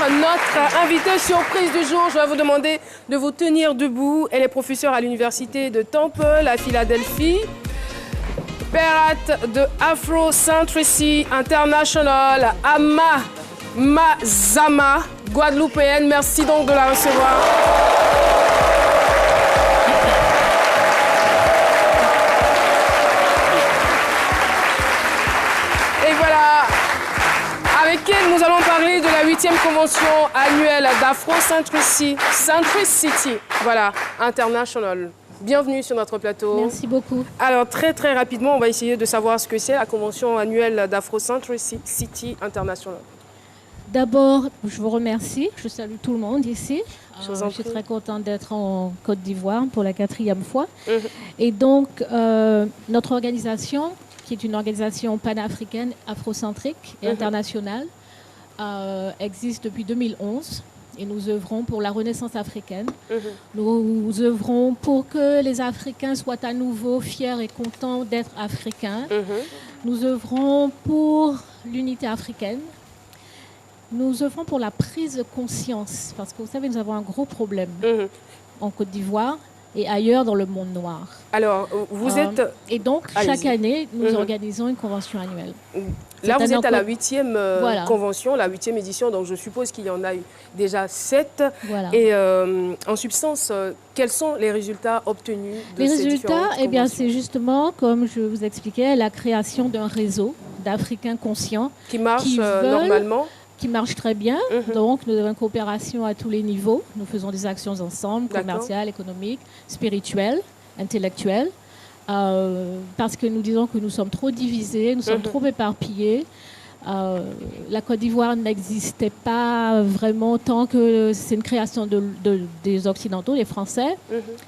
notre invitée surprise du jour. Je vais vous demander de vous tenir debout. Elle est professeure à l'université de Temple à Philadelphie. Pérate de Afrocentricity International, Amazama, guadeloupéenne. Merci donc de la recevoir. Et voilà, avec elle, nous allons parler de la 8e convention annuelle d'Afrocentricity, voilà, International. Bienvenue sur notre plateau. Merci beaucoup. Alors, très rapidement, on va essayer de savoir ce que c'est la convention annuelle d'Afrocentricity International. D'abord, je vous remercie. Je salue tout le monde ici. Je suis très contente d'être en Côte d'Ivoire pour la 4e fois. Et donc, notre organisation, qui est une organisation panafricaine, afrocentrique et internationale, existe depuis 2011. Et nous œuvrons pour la renaissance africaine. Nous œuvrons pour que les Africains soient à nouveau fiers et contents d'être africains. Nous œuvrons pour l'unité africaine. Nous œuvrons pour la prise de conscience. Parce que vous savez, nous avons un gros problème en Côte d'Ivoire et ailleurs dans le monde noir. Alors, vous êtes... Et donc, chaque année, nous organisons une convention annuelle. Là, vous êtes à la 8e convention, la 8e édition, donc je suppose qu'il y en a eu déjà 7. Voilà. Et en substance, quels sont les résultats obtenus de ces différentes conventions ? Eh bien, c'est justement, comme je vous expliquais, la création d'un réseau d'Africains conscients qui marche normalement. Qui marche très bien. Donc, nous avons une coopération à tous les niveaux. Nous faisons des actions ensemble, commerciales, économiques, spirituelles, intellectuelles. Parce que nous disons que nous sommes trop divisés, nous sommes trop éparpillés. La Côte d'Ivoire n'existait pas vraiment tant que c'est une création des Occidentaux, des Français.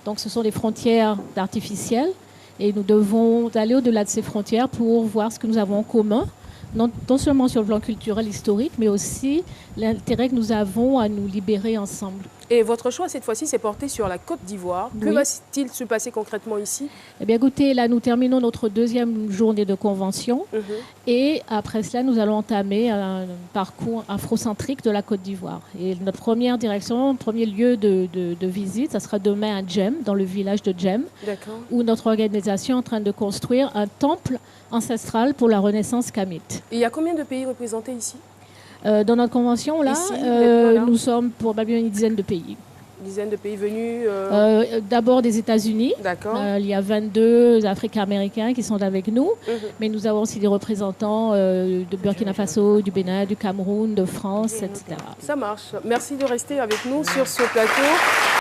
Donc, ce sont des frontières artificielles. Et nous devons aller au-delà de ces frontières pour voir ce que nous avons en commun. Non seulement sur le plan culturel, historique, mais aussi l'intérêt que nous avons à nous libérer ensemble. Et votre choix, cette fois-ci, s'est porté sur la Côte d'Ivoire. Que va-t-il se passer concrètement ici ? Eh bien, écoutez, là, nous terminons notre 2e journée de convention. Et après cela, nous allons entamer un parcours afrocentrique de la Côte d'Ivoire. Et notre première direction, premier lieu de visite, ça sera demain à Djem, dans le village de Djem, où notre organisation est en train de construire un temple ancestral pour la renaissance kamite. Et il y a combien de pays représentés ici ? Dans notre convention, là, nous sommes probablement une dizaine de pays. Une dizaine de pays venus D'abord des États-Unis. D'accord. Il y a 22 Africains-Américains qui sont avec nous. Mais nous avons aussi des représentants de Burkina Faso, du Bénin, du Cameroun, de France, etc. Ça marche. Merci de rester avec nous sur ce plateau.